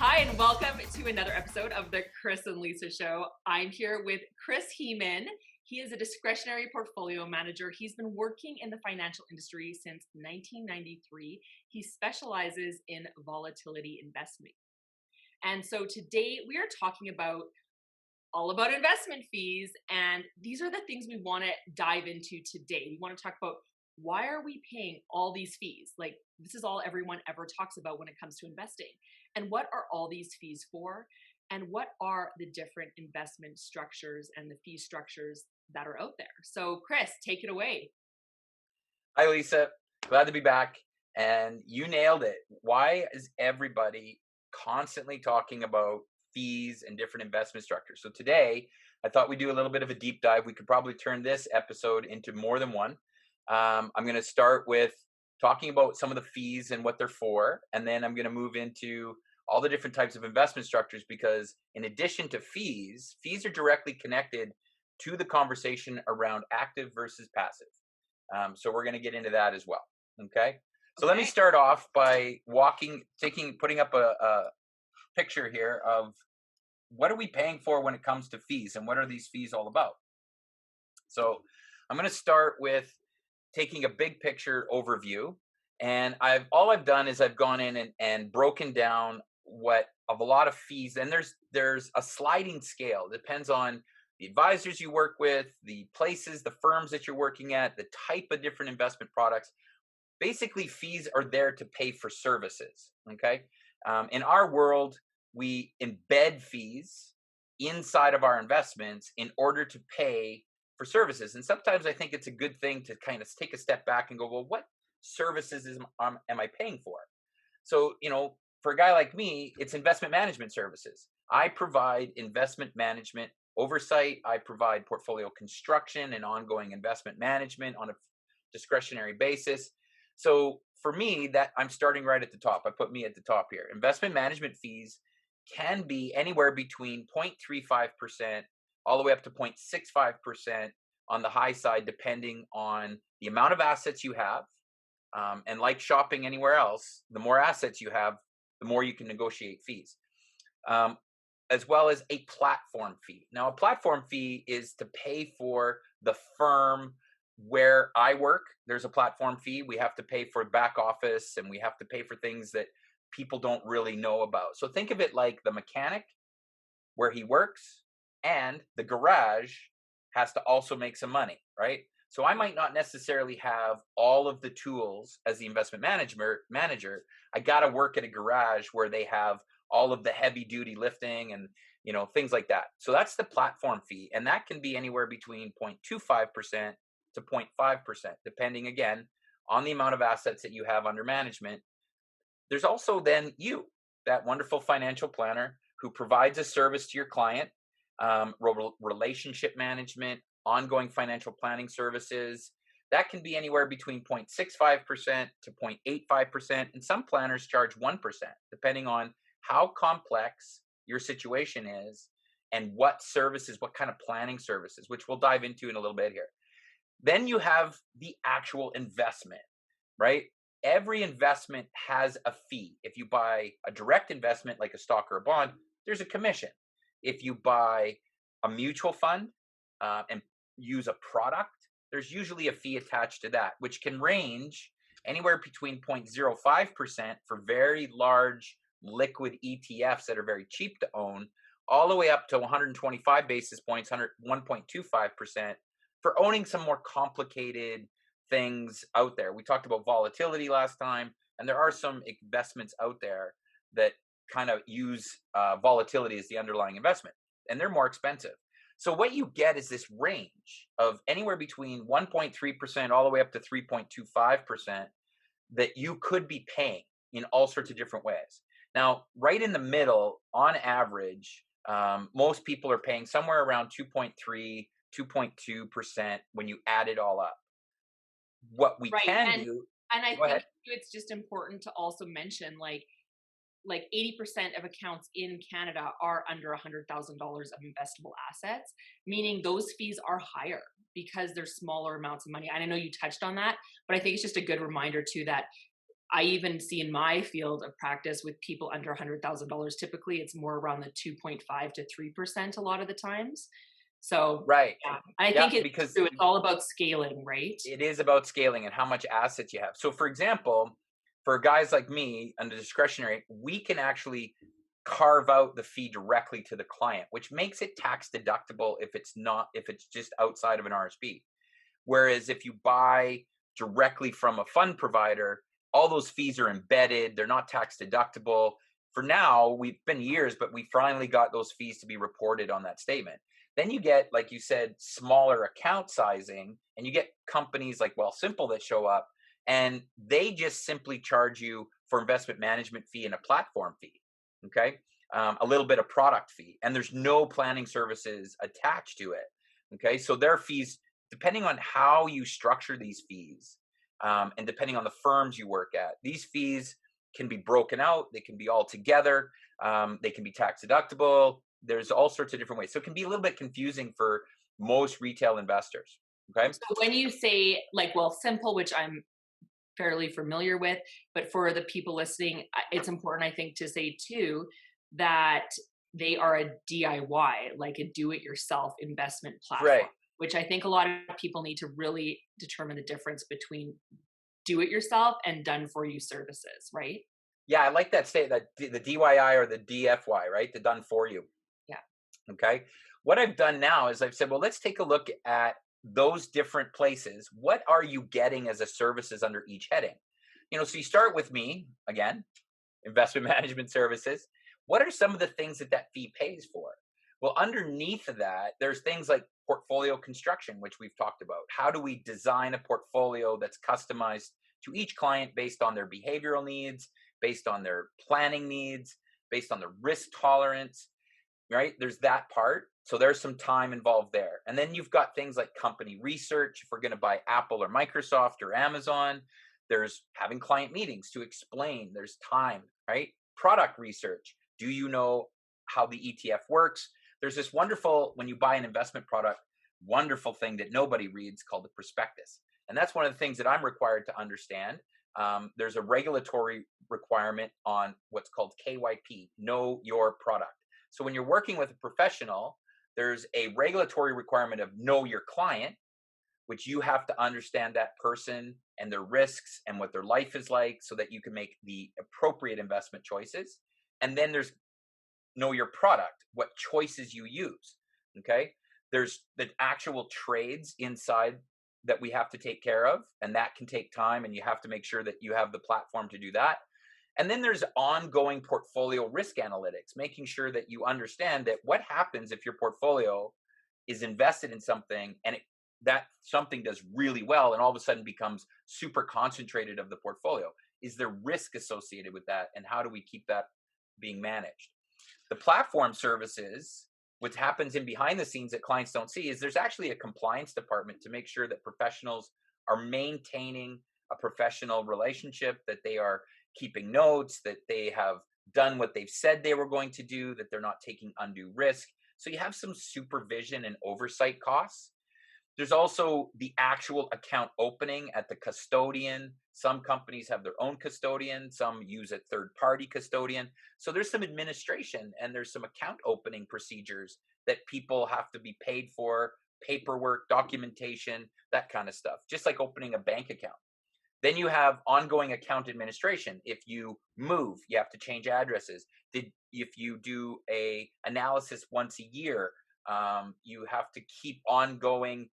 Hi, and welcome to another episode of the Chris and Lisa Show. I'm here with Chris Heaman. He is a discretionary portfolio manager. He's been working in the financial industry since 1993. He specializes in volatility investing. And so today we are talking about all about investment fees. And these are the things we want to dive into today. We want to talk about why are we paying all these fees? Like, this is all everyone ever talks about when it comes to investing. And what are all these fees for? And what are the different investment structures and the fee structures that are out there? So, Chris, take it away. Hi, Lisa. Glad to be back. And you nailed it. Why is everybody constantly talking about fees and different investment structures? So today, I thought we'd do a little bit of a deep dive. We could probably turn this episode into more than one. I'm going to start with talking about some of the fees and what they're for. And then I'm going to move into all the different types of investment structures, because in addition to fees are directly connected to the conversation around active versus passive. So we're going to get into that as well. Okay. So let me start off by putting up a picture here of what are we paying for when it comes to fees, and what are these fees all about? So I'm going to start with taking a big picture overview. And all I've done is I've gone in and broken down a lot of fees. And there's a sliding scale. It depends on the advisors you work with, the places, the firms that you're working at, the type of different investment products. Basically, fees are there to pay for services. Okay. In our world, we embed fees inside of our investments in order to pay for services. And sometimes I think it's a good thing to kind of take a step back and go, well, what services am I paying for? So, for a guy like me, it's investment management services. I provide investment management oversight. I provide portfolio construction and ongoing investment management on a discretionary basis. So for me, that I'm starting right at the top. I put me at the top here. Investment management fees can be anywhere between 0.35% all the way up to 0.65% on the high side, depending on the amount of assets you have. And like shopping anywhere else, the more assets you have, the more you can negotiate fees, as well as a platform fee. Now, a platform fee is to pay for the firm where I work. There's a platform fee. We have to pay for back office, and we have to pay for things that people don't really know about. So think of it like the mechanic where he works, and the garage has to also make some money, right? So I might not necessarily have all of the tools as the investment manager. I got to work at a garage where they have all of the heavy duty lifting and things like that. So that's the platform fee, and that can be anywhere between 0.25% to 0.5%, depending again on the amount of assets that you have under management. There's also then you, that wonderful financial planner who provides a service to your client, relationship management, ongoing financial planning services. That can be anywhere between 0.65% to 0.85%. And some planners charge 1%, depending on how complex your situation is and what services, what kind of planning services, which we'll dive into in a little bit here. Then you have the actual investment, right? Every investment has a fee. If you buy a direct investment like a stock or a bond, there's a commission. If you buy a mutual fund and use a product, there's usually a fee attached to that, which can range anywhere between 0.05% for very large liquid ETFs that are very cheap to own, all the way up to 125 basis points, 1.25% for owning some more complicated things out there. We talked about volatility last time, and there are some investments out there that kind of use volatility as the underlying investment, and they're more expensive. So what you get is this range of anywhere between 1.3% all the way up to 3.25% that you could be paying in all sorts of different ways. Now, right in the middle, on average, most people are paying somewhere around 2.3, 2.2% when you add it all up. What we can do. And I think it's just important to also mention, like 80% of accounts in Canada are under $100,000 of investable assets, meaning those fees are higher because there's smaller amounts of money. And I know you touched on that, but I think it's just a good reminder too that I even see in my field of practice with people under $100,000, typically it's more around the 2.5 to 3% a lot of the times. So, Right. yeah, I Yeah, think it's because true. It's all about scaling, right? it is about scaling and how much assets you have. So, for example, for guys like me under discretionary, we can actually carve out the fee directly to the client, which makes it tax deductible if it's just outside of an RSP. Whereas if you buy directly from a fund provider, all those fees are embedded, they're not tax deductible. For now, we've been years, but we finally got those fees to be reported on that statement. Then you get, like you said, smaller account sizing, and you get companies like Wealthsimple that show up, and they just simply charge you for investment management fee and a platform fee. Okay. A little bit of product fee, and there's no planning services attached to it. Okay. So their fees, depending on how you structure these fees, and depending on the firms you work at, these fees can be broken out, they can be all together, they can be tax deductible. There's all sorts of different ways. So it can be a little bit confusing for most retail investors. Okay. So when you say like, well, simple, which I'm fairly familiar with, but for the people listening, it's important, I think, to say too that they are a DIY, like a do-it-yourself investment Right. platform, which I think a lot of people need to really determine the difference between do-it-yourself and done-for-you services, right? Yeah, I like that state, that the DIY or the DFY, right? The done for you. Yeah. Okay. What I've done now is I've said, well, let's take a look at those different places. What are you getting as a services under each heading? So you start with me again, investment management services. What are some of the things that fee pays for? Well, underneath of that, there's things like portfolio construction, which we've talked about. How do we design a portfolio that's customized to each client based on their behavioral needs, based on their planning needs, based on their risk tolerance, right? There's that part. So there's some time involved there. And then you've got things like company research. If we're going to buy Apple or Microsoft or Amazon, there's having client meetings to explain. There's time, right? Product research. Do you know how the ETF works? There's this wonderful, when you buy an investment product, wonderful thing that nobody reads called the prospectus. And that's one of the things that I'm required to understand. There's a regulatory requirement on what's called KYP, know your product. So when you're working with a professional, there's a regulatory requirement of know your client, which you have to understand that person and their risks and what their life is like so that you can make the appropriate investment choices. And then there's know your product, what choices you use. Okay. There's the actual trades inside that we have to take care of, and that can take time, and you have to make sure that you have the platform to do that. And then there's ongoing portfolio risk analytics, making sure that you understand that what happens if your portfolio is invested in something and that something does really well and all of a sudden becomes super concentrated of the portfolio. Is there risk associated with that, and how do we keep that being managed? The platform services, what happens in behind the scenes that clients don't see, is there's actually a compliance department to make sure that professionals are maintaining a professional relationship, that they are keeping notes, that they have done what they've said they were going to do, that they're not taking undue risk. So you have some supervision and oversight costs. There's also the actual account opening at the custodian. Some companies have their own custodian, some use a third-party custodian. So there's some administration and there's some account opening procedures that people have to be paid for, paperwork, documentation, that kind of stuff, just like opening a bank account. Then you have ongoing account administration. If you move, you have to change addresses. If you do a analysis once a year, you have to keep ongoing.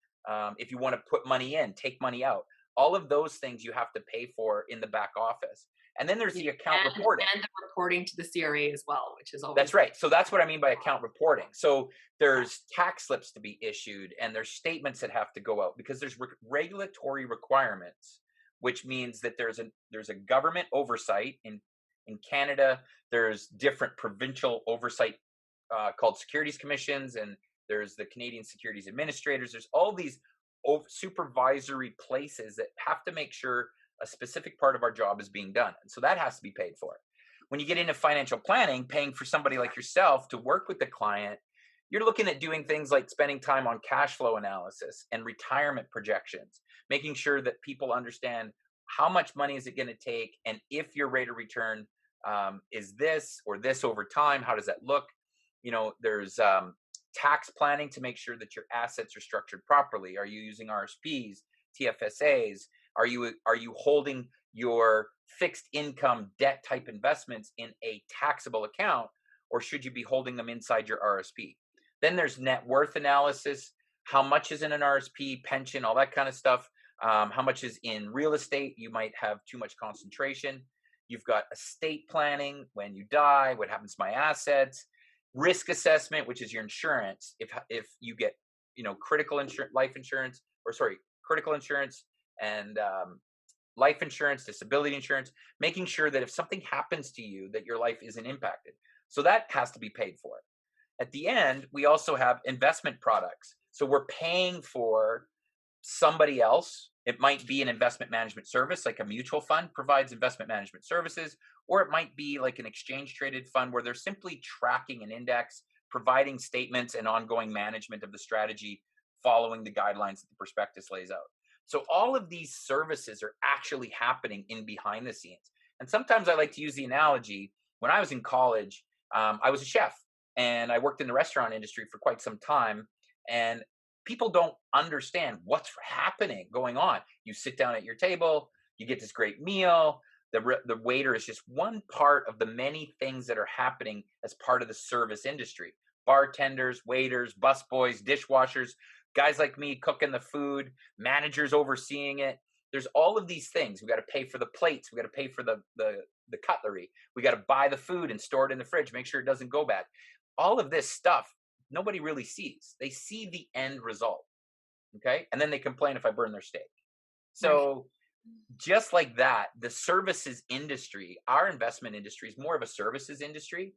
If you want to put money in, take money out, all of those things you have to pay for in the back office. And then there's the account reporting. And the reporting to the CRA as well, which is always. That's right. So that's what I mean by account reporting. So there's tax slips to be issued, and there's statements that have to go out because there's regulatory requirements, which means that there's a government oversight in Canada. There's different provincial oversight called securities commissions, and there's the Canadian Securities Administrators. There's all these supervisory places that have to make sure a specific part of our job is being done. And so that has to be paid for. When you get into financial planning, paying for somebody like yourself to work with the client, you're looking at doing things like spending time on cash flow analysis and retirement projections, making sure that people understand how much money is it going to take? And if your rate of return is this or this over time, how does that look? There's tax planning to make sure that your assets are structured properly. Are you using RSPs, TFSAs? Are you holding your fixed income debt type investments in a taxable account, or should you be holding them inside your RSP? Then there's net worth analysis. How much is in an RSP, pension, all that kind of stuff. How much is in real estate? You might have too much concentration. You've got estate planning. When you die, what happens to my assets? Risk assessment, which is your insurance. If you get critical insurance, critical insurance and life insurance, disability insurance, making sure that if something happens to you, that your life isn't impacted. So that has to be paid for. At the end, we also have investment products. So we're paying for somebody else. It might be an investment management service, like a mutual fund provides investment management services, or it might be like an exchange traded fund where they're simply tracking an index, providing statements and ongoing management of the strategy following the guidelines that the prospectus lays out. So all of these services are actually happening in behind the scenes. And sometimes I like to use the analogy, when I was in college, I was a chef and I worked in the restaurant industry for quite some time. And people don't understand what's happening, going on. You sit down at your table, you get this great meal. The waiter is just one part of the many things that are happening as part of the service industry. Bartenders, waiters, busboys, dishwashers, guys like me cooking the food, managers overseeing it. There's all of these things. We got to pay for the plates. We got to pay for the cutlery. We got to buy the food and store it in the fridge, make sure it doesn't go bad. All of this stuff nobody really sees. They see the end result. Okay. And then they complain if I burn their steak. So just like that, the services industry, our investment industry is more of a services industry,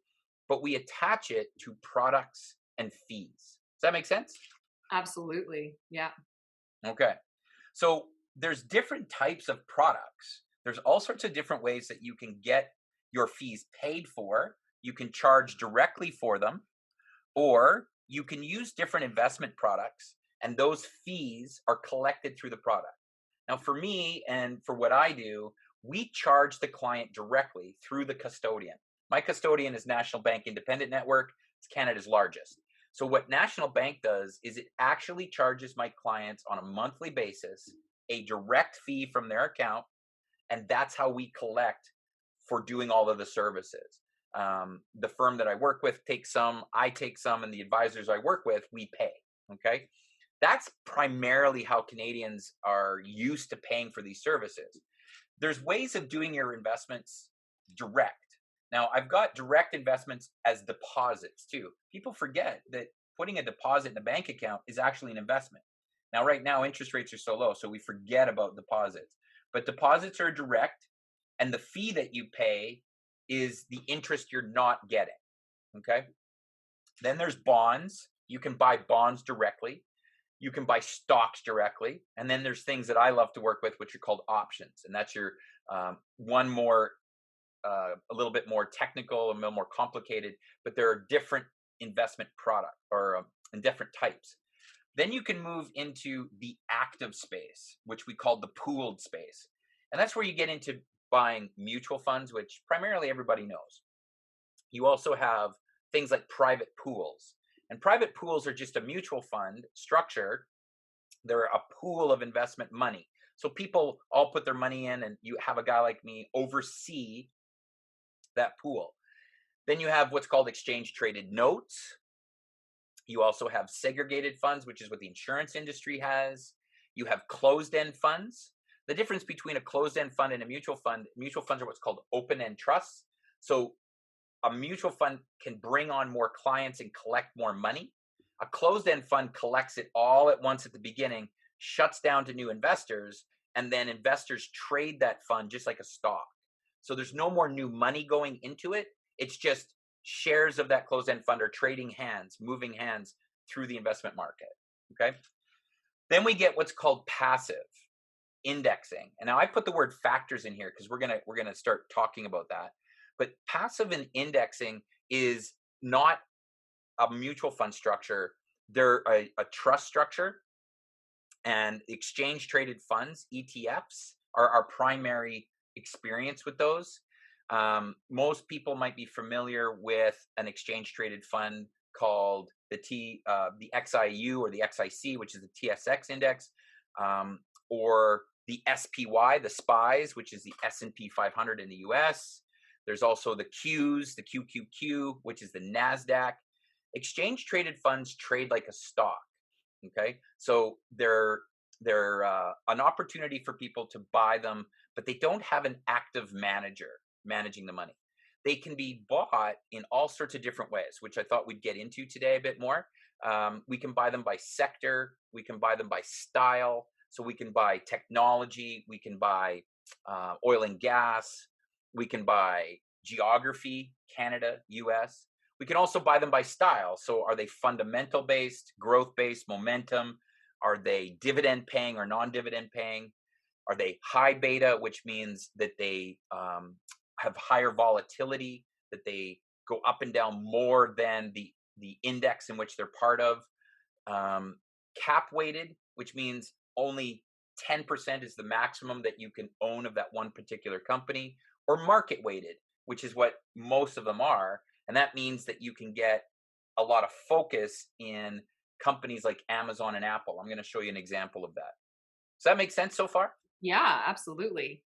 but we attach it to products and fees. Does that make sense? Absolutely. Yeah. Okay. So there's different types of products. There's all sorts of different ways that you can get your fees paid for. You can charge directly for them, or you can use different investment products and those fees are collected through the product. Now, for me and for what I do, we charge the client directly through the custodian. My custodian is National Bank Independent Network. It's Canada's largest. So what National Bank does is it actually charges my clients on a monthly basis a direct fee from their account, and that's how we collect for doing all of the services. The firm that I work with takes some, I take some, and the advisors I work with, we pay. Okay. That's primarily how Canadians are used to paying for these services. There's ways of doing your investments direct. Now, I've got direct investments as deposits too. People forget that putting a deposit in a bank account is actually an investment. Now, right now, interest rates are so low, so we forget about deposits. But deposits are direct, and the fee that you pay is the interest you're not getting. Okay. Then there's bonds. You can buy bonds directly. You can buy stocks directly. And then there's things that I love to work with, which are called options. And that's your one more, a little bit more technical, a little more complicated, but there are different investment product or and different types. Then you can move into the active space, which we call the pooled space. And that's where you get into buying mutual funds, which primarily everybody knows. You also have things like private pools. And private pools are just a mutual fund structure. They're a pool of investment money. So people all put their money in, and you have a guy like me oversee that pool. Then you have what's called exchange traded notes. You also have segregated funds, which is what the insurance industry has. You have closed-end funds. The difference between a closed-end fund and a mutual funds are what's called open-end trusts. So a mutual fund can bring on more clients and collect more money. A closed-end fund collects it all at once at the beginning, shuts down to new investors, and then investors trade that fund just like a stock. So there's no more new money going into it. It's just shares of that closed-end fund are trading hands, moving hands through the investment market. Okay. Then we get what's called passive indexing. And now I put the word factors in here because we're gonna start talking about that. But passive and indexing is not a mutual fund structure. They're a trust structure, and exchange traded funds, ETFs, our primary experience with those. Most people might be familiar with an exchange traded fund called the XIU or the XIC, which is the TSX index, or the SPY, the SPYs, which is the S&P 500 in the US. There's also the Qs, the QQQ, which is the Nasdaq. Exchange traded funds trade like a stock. Okay, so they're an opportunity for people to buy them, but they don't have an active manager managing the money. They can be bought in all sorts of different ways, which I thought we'd get into today a bit more. We can buy them by sector. We can buy them by style. So we can buy technology. We can buy oil and gas. We can buy geography, Canada, US. We can also buy them by style. So are they fundamental based, growth based, momentum? Are they dividend paying or non-dividend paying? Are they high beta, which means that they have higher volatility, that they go up and down more than the index in which they're part of? Cap weighted, which means only 10% is the maximum that you can own of that one particular company, or market weighted, which is what most of them are. And that means that you can get a lot of focus in companies like Amazon and Apple. I'm going to show you an example of that. Does that make sense so far? Yeah, absolutely.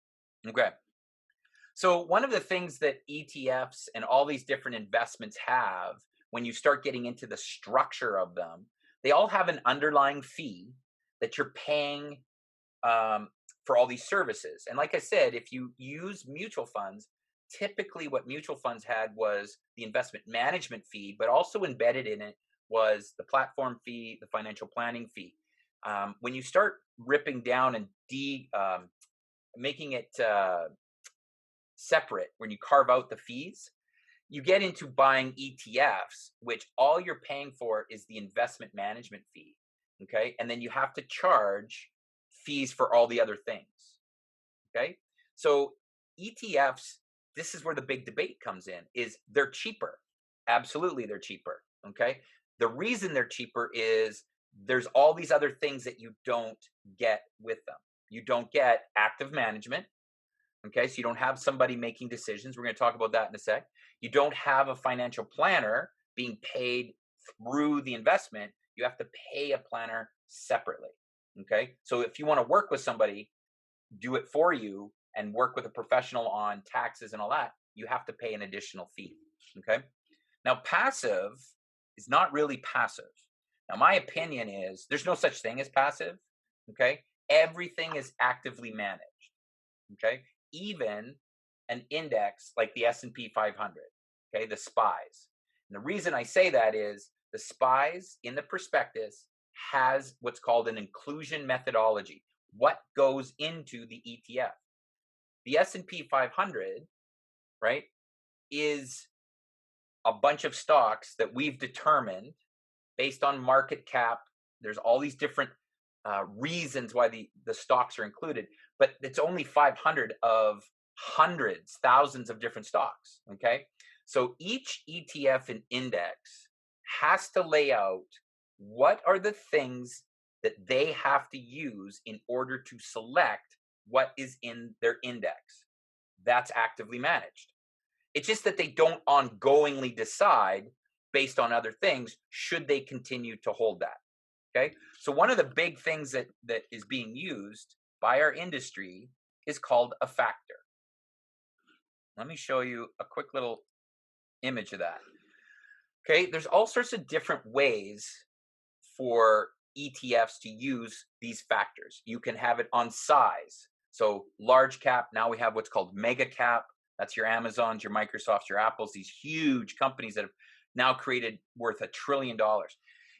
Okay. So one of the things that ETFs and all these different investments have, when you start getting into the structure of them, they all have an underlying fee that you're paying for all these services. And like I said, if you use mutual funds, typically what mutual funds had was the investment management fee, but also embedded in it was the platform fee, the financial planning fee. When you start ripping down and making it separate, when you carve out the fees, you get into buying ETFs, which all you're paying for is the investment management fee. Okay. And then you have to charge fees for all the other things. Okay. So ETFs, this is where the big debate comes in, is they're cheaper. Absolutely, they're cheaper. Okay. The reason they're cheaper is there's all these other things that you don't get with them. You don't get active management. Okay. So you don't have somebody making decisions. We're going to talk about that in a sec. You don't have a financial planner being paid through the investment. You have to pay a planner separately. Okay. So if you want to work with somebody, do it for you and work with a professional on taxes and all that, you have to pay an additional fee. Okay. Now, passive is not really passive. Now, my opinion is there's no such thing as passive. Okay. Everything is actively managed. Okay. Even an index like the S&P 500. Okay. The SPYs. And the reason I say that is the SPYs in the prospectus has what's called an inclusion methodology. What goes into the ETF? The S&P 500, right, is a bunch of stocks that we've determined based on market cap. There's all these different reasons why the stocks are included, but it's only 500 of hundreds, thousands of different stocks. Okay. So each ETF and index has to lay out what are the things that they have to use in order to select what is in their index. That's actively managed. It's just that they don't ongoingly decide based on other things, should they continue to hold that. Okay. So one of the big things that is being used by our industry is called a factor. Let me show you a quick little image of that. Okay. There's all sorts of different ways for ETFs to use these factors. You can have it on size. So large cap, now we have what's called mega cap. That's your Amazons, your Microsofts, your Apples, these huge companies that have now created worth $1 trillion.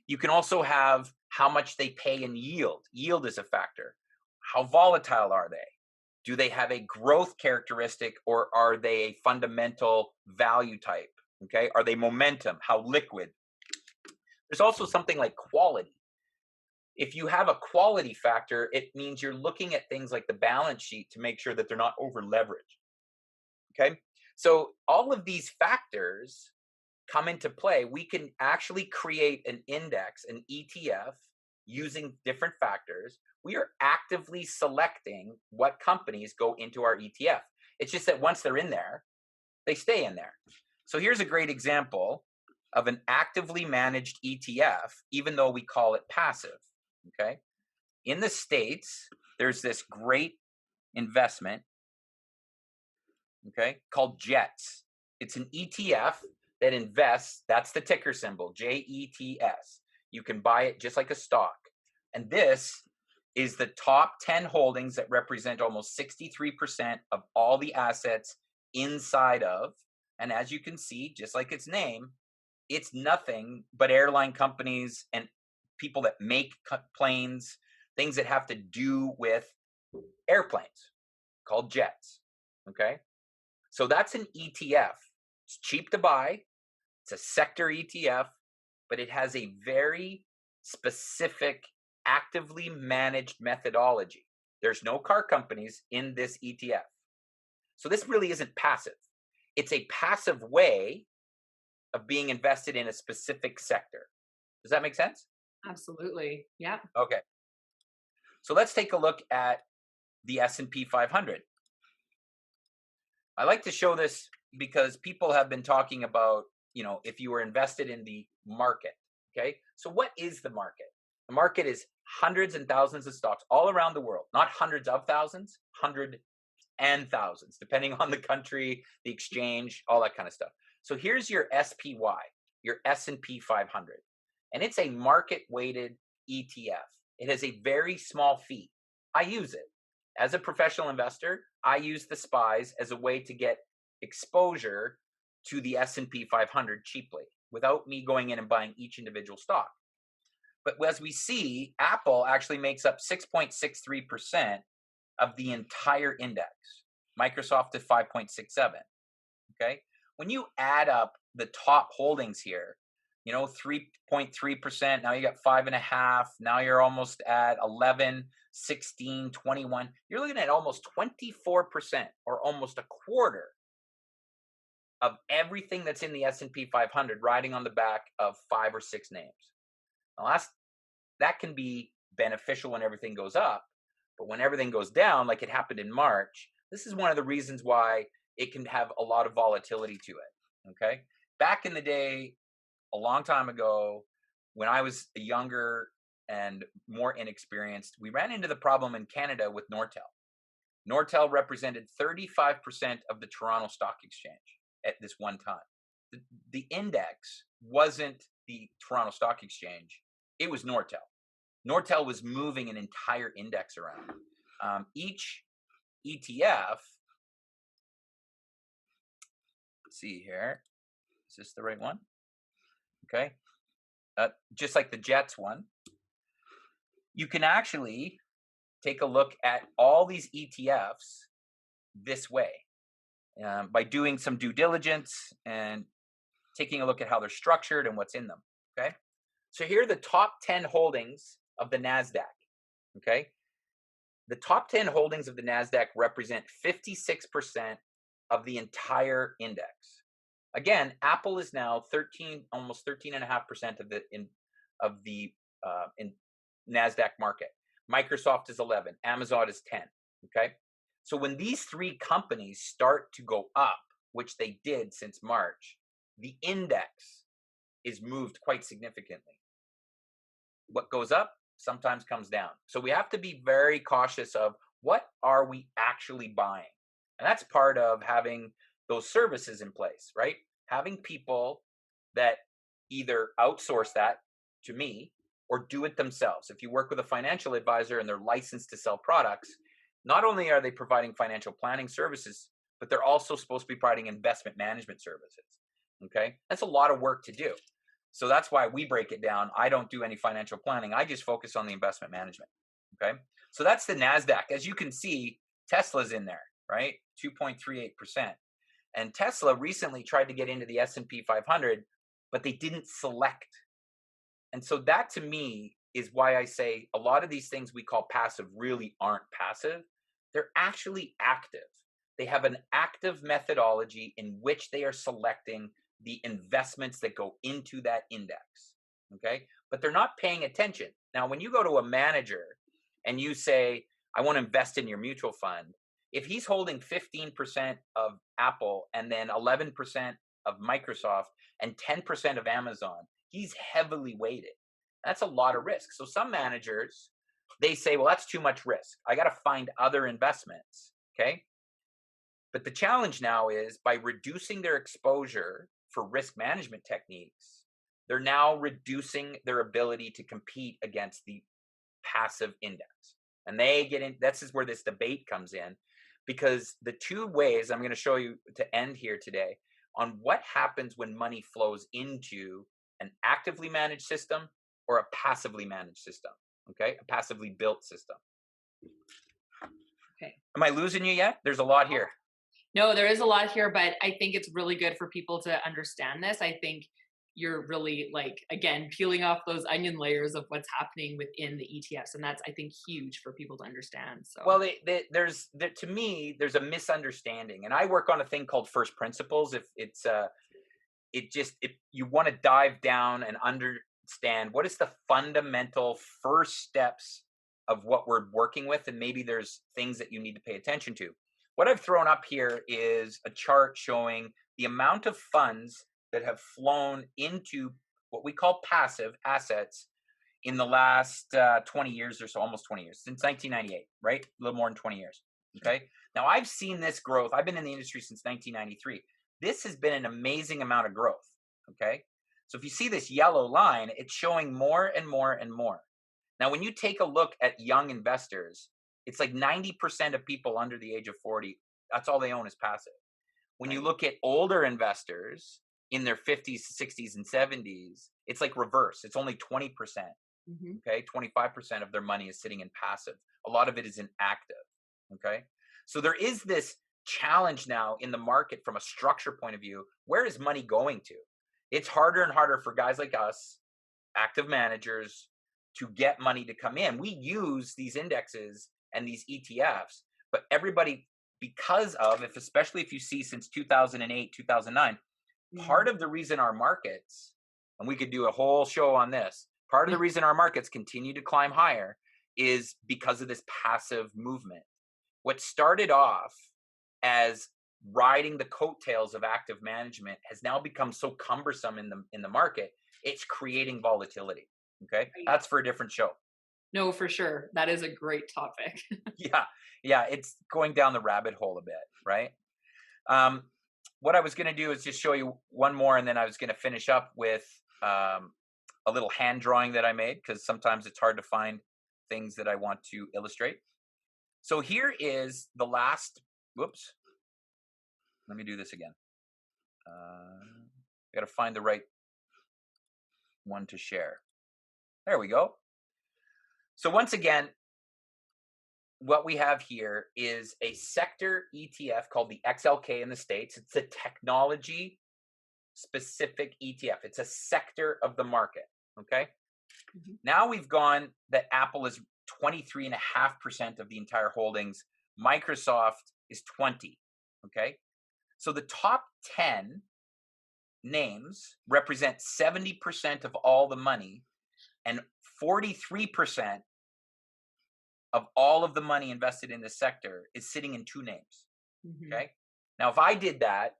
You can also have how much they pay in yield. Yield is a factor. How volatile are they? Do they have a growth characteristic or are they a fundamental value type? Okay. Are they momentum? How liquid? There's also something like quality. If you have a quality factor, it means you're looking at things like the balance sheet to make sure that they're not over leveraged. Okay. So all of these factors come into play. We can actually create an index, an ETF, using different factors. We are actively selecting what companies go into our ETF. It's just that once they're in there, they stay in there. So here's a great example of an actively managed ETF, even though we call it passive. Okay. In the States, there's this great investment, okay, called JETS. It's an ETF that invests, that's the ticker symbol, JETS. You can buy it just like a stock. And this is the top 10 holdings that represent almost 63% of all the assets inside of. And as you can see, just like its name, it's nothing but airline companies and people that make planes, things that have to do with airplanes, called jets. Okay. So that's an ETF. It's cheap to buy. It's a sector ETF, but it has a very specific, actively managed methodology. There's no car companies in this ETF. So this really isn't passive. It's a passive way of being invested in a specific sector. Does that make sense? Absolutely. Yeah. Okay. So let's take a look at the S&P 500. I like to show this because people have been talking about, if you were invested in the market, okay? So what is the market? The market is hundreds and thousands of stocks all around the world, not hundreds of thousands, hundreds and thousands, depending on the country, the exchange, all that kind of stuff. So here's your SPY, your S&P 500, and it's a market-weighted ETF. It has a very small fee. I use it. As a professional investor, I use the SPYs as a way to get exposure to the S&P 500 cheaply without me going in and buying each individual stock. But as we see, Apple actually makes up 6.63% of the entire index. Microsoft is 5.67. Okay. When you add up the top holdings here, 3.3%. Now you got 5.5. Now you're almost at 11, 16, 21. You're looking at almost 24% or almost a quarter of everything that's in the S&P 500 riding on the back of 5 or 6 names. Now that can be beneficial when everything goes up, but when everything goes down, like it happened in March, this is one of the reasons why it can have a lot of volatility to it. Okay. Back in the day, a long time ago, when I was younger and more inexperienced, we ran into the problem in Canada with Nortel. Nortel represented 35% of the Toronto Stock Exchange at this one time. The index wasn't the Toronto Stock Exchange. It was Nortel. Nortel was moving an entire index around. Each ETF, let's see here. Is this the right one? Okay. Just like the Jets one, you can actually take a look at all these ETFs this way by doing some due diligence and taking a look at how they're structured and what's in them. Okay. So here are the top 10 holdings of the Nasdaq. Okay. The top 10 holdings of the Nasdaq represent 56% of the entire index. Again, Apple is now almost 13.5% of the Nasdaq market. Microsoft is 11. Amazon is 10. Okay, so when these 3 companies start to go up, which they did since March, the index is moved quite significantly. What goes up sometimes comes down. So we have to be very cautious of what are we actually buying, and that's part of having those services in place, right? Having people that either outsource that to me or do it themselves. If you work with a financial advisor and they're licensed to sell products, not only are they providing financial planning services, but they're also supposed to be providing investment management services. Okay, that's a lot of work to do. So that's why we break it down. I don't do any financial planning. I just focus on the investment management. Okay, so that's the NASDAQ. As you can see, Tesla's in there, right? 2.38%. And Tesla recently tried to get into the S&P 500, but they didn't select. And so that to me is why I say a lot of these things we call passive really aren't passive. They're actually active. They have an active methodology in which they are selecting the investments that go into that index. Okay, but they're not paying attention. Now, when you go to a manager and you say, I want to invest in your mutual fund, if he's holding 15% of Apple and then 11% of Microsoft and 10% of Amazon, he's heavily weighted. That's a lot of risk. So some managers, they say, well, that's too much risk. I got to find other investments. Okay. But the challenge now is by reducing their exposure for risk management techniques, they're now reducing their ability to compete against the passive index. And they get in, this is where this debate comes in, because the two ways I'm going to show you to end here today on what happens when money flows into an actively managed system or a passively managed system. Okay. A passively built system. Okay. Am I losing you yet? There's a lot here. No, there is a lot here, but I think it's really good for people to understand this. I think you're really, like, again, peeling off those onion layers of what's happening within the ETFs. And that's, I think, huge for people to understand. So, well, to me, there's a misunderstanding. And I work on a thing called first principles. You want to dive down and understand what is the fundamental first steps of what we're working with. And maybe there's things that you need to pay attention to. What I've thrown up here is a chart showing the amount of funds that have flown into what we call passive assets in the last 20 years or so, almost 20 years, since 1998, right? A little more than 20 years, okay? Now, I've seen this growth. I've been in the industry since 1993. This has been an amazing amount of growth, okay? So if you see this yellow line, it's showing more and more and more. Now, when you take a look at young investors, it's like 90% of people under the age of 40, that's all they own is passive. When you look at older investors in their 50s, 60s, and 70s, it's like reverse. It's only 20%, okay? 25% of their money is sitting in passive. A lot of it is in active, okay? So there is this challenge now in the market from a structure point of view. Where is money going to? It's harder and harder for guys like us, active managers, to get money to come in. We use these indexes and these ETFs, but everybody, because of, especially if you see since 2008, 2009, part of the reason our markets, and we could do a whole show on this, part of the reason our markets continue to climb higher is because of this passive movement. What started off as riding the coattails of active management has now become so cumbersome in the market, it's creating volatility. Okay, that's for a different show. No, for sure. That is a great topic. Yeah, it's going down the rabbit hole a bit, right? What I was going to do is just show you one more, and then I was going to finish up with a little hand drawing that I made, because sometimes it's hard to find things that I want to illustrate. So here is the last, whoops, let me do this again. I got to find the right one to share. There we go. So once again, what we have here is a sector ETF called the XLK in the States. It's a technology specific ETF. It's a sector of the market. Okay. Now we've gone that Apple is 23.5% of the entire holdings. Microsoft is 20. Okay. So the top 10 names represent 70% of all the money, and 43% of all of the money invested in this sector is sitting in two names. Okay. Now, if I did that,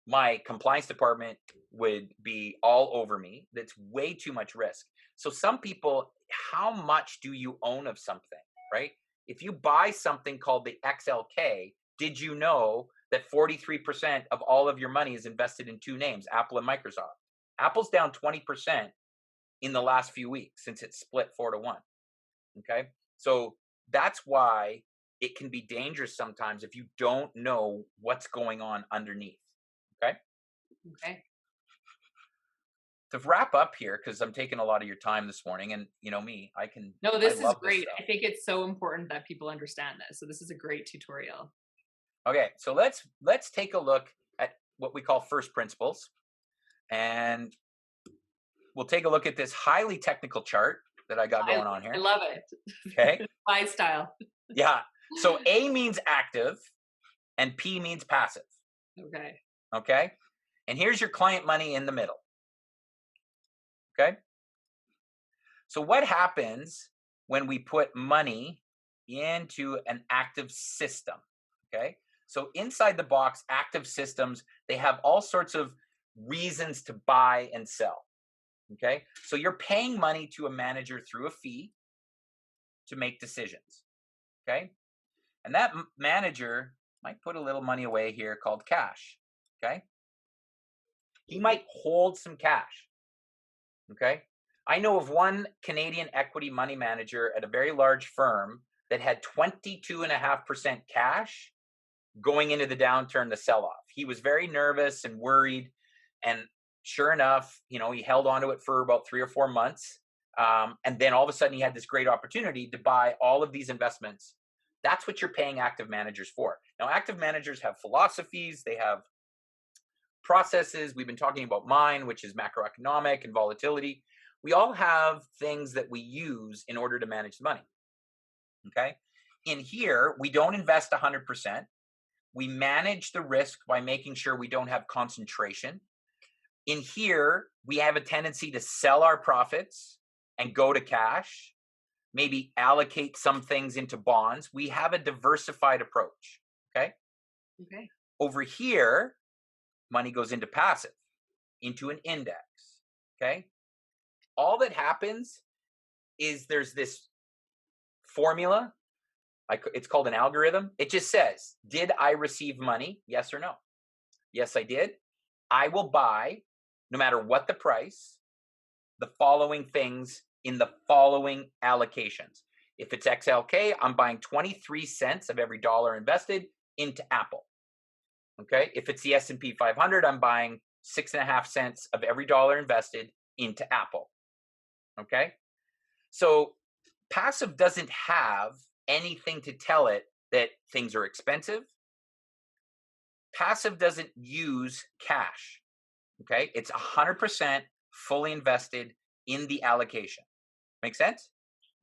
my compliance department would be all over me. That's way too much risk. So some people, how much do you own of something, right? If you buy something called the XLK, did you know that 43% of all of your money is invested in two names, Apple and Microsoft? Apple's down 20% in the last few weeks since it split 4-1. Okay. So that's why it can be dangerous sometimes if you don't know what's going on underneath. Okay. To wrap up here, because I'm taking a lot of your time this morning, and you know me, No, this is great. I think it's so important that people understand this. So this is a great tutorial. Okay, so let's take a look at what we call first principles, and we'll take a look at this highly technical chart that I got going on here. I love it. Okay. My style. Yeah. So A means active and P means passive. Okay. Okay. And here's your client money in the middle. Okay. So what happens when we put money into an active system. Okay. So inside the box, active systems, they have all sorts of reasons to buy and sell. Okay. So you're paying money to a manager through a fee to make decisions. Okay. And that manager might put a little money away here called cash. Okay. He might hold some cash. Okay. I know of one Canadian equity money manager at a very large firm that had 22.5% cash going into the downturn, the sell off. He was very nervous and worried. And sure enough, he held on to it for about 3 or 4 months. And then all of a sudden he had this great opportunity to buy all of these investments. That's what you're paying active managers for. Now, active managers have philosophies, they have processes. We've been talking about mine, which is macroeconomic and volatility. We all have things that we use in order to manage the money. Okay. In here, we don't invest 100%. We manage the risk by making sure we don't have concentration. In here, we have a tendency to sell our profits and go to cash, maybe allocate some things into bonds. We have a diversified approach. Okay. Okay. Over here, money goes into passive, into an index. Okay. All that happens is there's this formula. It's called an algorithm. It just says, did I receive money? Yes or no? Yes, I did. I will buy, no matter what the price, the following things in the following allocations. If it's XLK, I'm buying 23 cents of every dollar invested into Apple. Okay. If it's the S&P 500, I'm buying 6.5 cents of every dollar invested into Apple. Okay. So passive doesn't have anything to tell it that things are expensive. Passive doesn't use cash. Okay. It's 100% fully invested in the allocation. Make sense?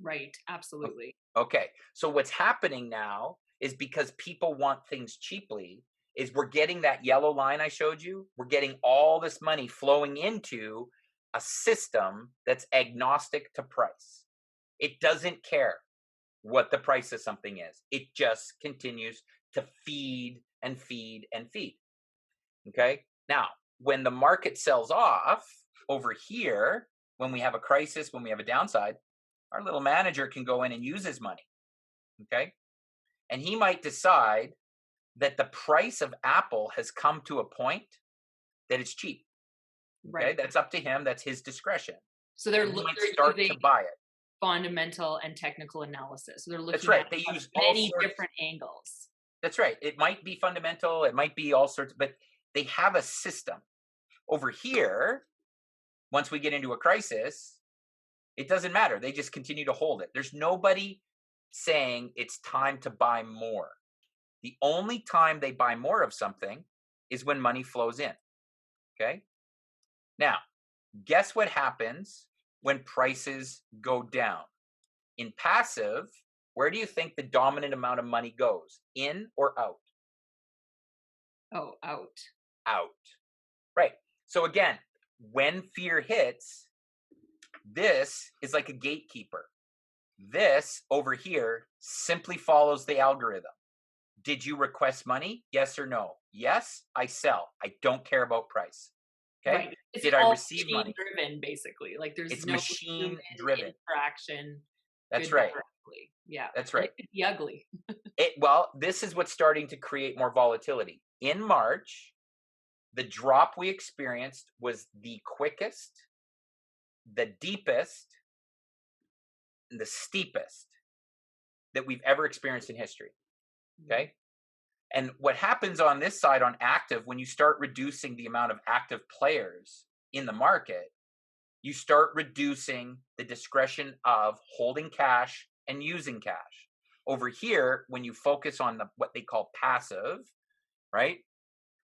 Right. Absolutely. Okay. So what's happening now is because people want things cheaply, is we're getting that yellow line I showed you. We're getting all this money flowing into a system that's agnostic to price. It doesn't care what the price of something is. It just continues to feed and feed and feed. Okay. Now, when the market sells off over here, when we have a crisis, when we have a downside, our little manager can go in and use his money. Okay. And he might decide that the price of Apple has come to a point that it's cheap. Okay. Right. That's up to him. That's his discretion. So they're start to buy it. Fundamental and technical analysis. So they're looking That's right. at They use many different angles. That's right. It might be fundamental. It might be all sorts, but they have a system. Over here, once we get into a crisis, it doesn't matter. They just continue to hold it. There's nobody saying it's time to buy more. The only time they buy more of something is when money flows in. Okay. Now, guess what happens when prices go down? In passive, where do you think the dominant amount of money goes? In or out? Oh, out. Out. Right. So again, when fear hits, this is like a gatekeeper. This over here simply follows the algorithm. Did you request money? Yes or no? Yes, I sell. I don't care about price. Okay. Right. Did I receive money? Driven, basically. Like there's no machine driven interaction. That's right. Yeah. That's right. And it could be ugly. Well, this is what's starting to create more volatility. In March, the drop we experienced was the quickest, the deepest, and the steepest that we've ever experienced in history. Okay. And what happens on this side on active, when you start reducing the amount of active players in the market, you start reducing the discretion of holding cash and using cash. Over here, when you focus on what they call passive, right?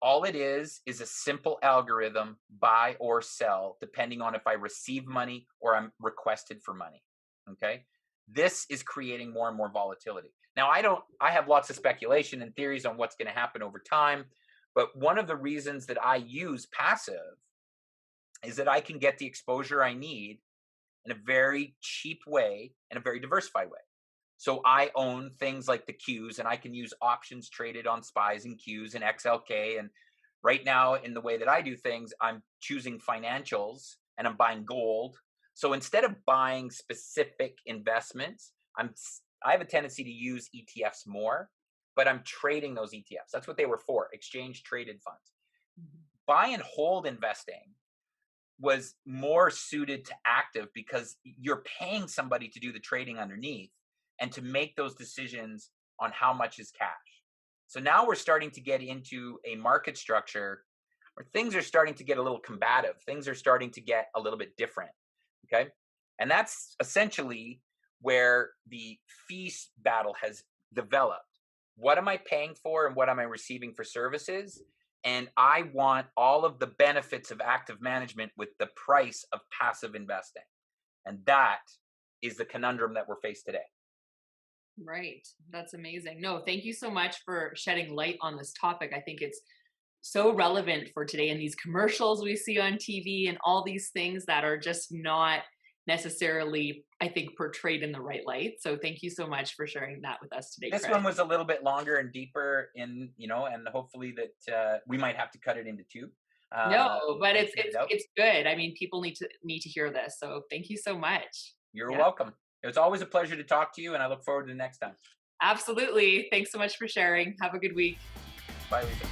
All it is a simple algorithm, buy or sell, depending on if I receive money or I'm requested for money. Okay. This is creating more and more volatility. Now, I have lots of speculation and theories on what's going to happen over time. But one of the reasons that I use passive is that I can get the exposure I need in a very cheap way and a very diversified way. So I own things like the Qs, and I can use options traded on SPYs and Qs and XLK. And right now, in the way that I do things, I'm choosing financials and I'm buying gold. So instead of buying specific investments, I have a tendency to use ETFs more, but I'm trading those ETFs. That's what they were for, exchange traded funds. Mhm. Buy and hold investing was more suited to active because you're paying somebody to do the trading underneath and to make those decisions on how much is cash. So now we're starting to get into a market structure where things are starting to get a little combative. Things are starting to get a little bit different. Okay. And that's essentially where the fee battle has developed. What am I paying for and what am I receiving for services? And I want all of the benefits of active management with the price of passive investing. And that is the conundrum that we're faced today. Right. That's amazing. No, thank you so much for shedding light on this topic. I think it's so relevant for today, and these commercials we see on TV and all these things that are just not necessarily, I think, portrayed in the right light. So thank you so much for sharing that with us today, This Chris. one was a little bit longer and deeper and hopefully that we might have to cut it into two. No, but And it's split it it's out. it's good. I mean, people need to hear this. So thank you so much. You're Yeah, welcome. It was always a pleasure to talk to you, and I look forward to the next time. absolutely. Thanks so much for sharing. Have a good week. Bye, Lisa.